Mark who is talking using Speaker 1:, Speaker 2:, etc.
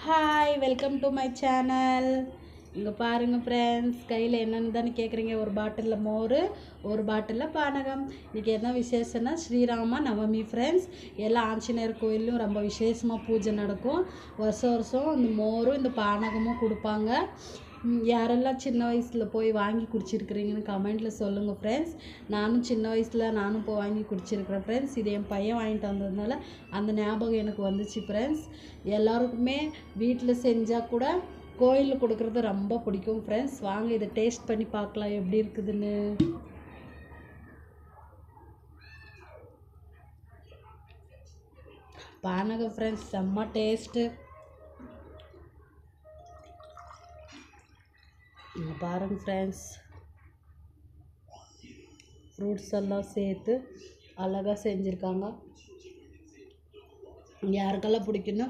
Speaker 1: Hi welcome to my channel. இங்கே பாருங்கள் friends, கையில் என்னென்னு தானே கேட்குறீங்க. ஒரு பாட்டிலில் மோர், ஒரு பாட்டிலில் பானகம். இன்றைக்கி என்ன விசேஷம்னா ஸ்ரீராம நவமி ஃப்ரெண்ட்ஸ். எல்லா ஆஞ்சநேயர் கோயிலும் ரொம்ப விசேஷமாக பூஜை நடக்கும். வருஷம் வருஷம் இந்த மோரும் இந்த பானகமும் கொடுப்பாங்க. யாரெல்லாம் சின்ன வயசில் போய் வாங்கி குடிச்சிருக்கிறீங்கன்னு கமெண்ட்டில் சொல்லுங்கள் ஃப்ரெண்ட்ஸ். நானும் சின்ன வயசில் போய் வாங்கி குடிச்சிருக்கிறேன் ஃப்ரெண்ட்ஸ். இது என் பையன் வாங்கிட்டு வந்ததுனால அந்த ஞாபகம் எனக்கு வந்துச்சு ஃப்ரெண்ட்ஸ். எல்லாருக்குமே வீட்டில் செஞ்சால் கூட கோயிலில் கொடுக்குறது ரொம்ப பிடிக்கும் ஃப்ரெண்ட்ஸ். வாங்க இதை டேஸ்ட் பண்ணி பார்க்கலாம் எப்படி இருக்குதுன்னு. பானகம் ஃப்ரெண்ட்ஸ் செம்ம டேஸ்ட்டு. இங்கே பாருங்கள் ஃப்ரெண்ட்ஸ், ஃப்ரூட்ஸ் எல்லாம் சேர்த்து அழகாக செஞ்சுருக்காங்க. யாருக்கெல்லாம் பிடிக்குன்னா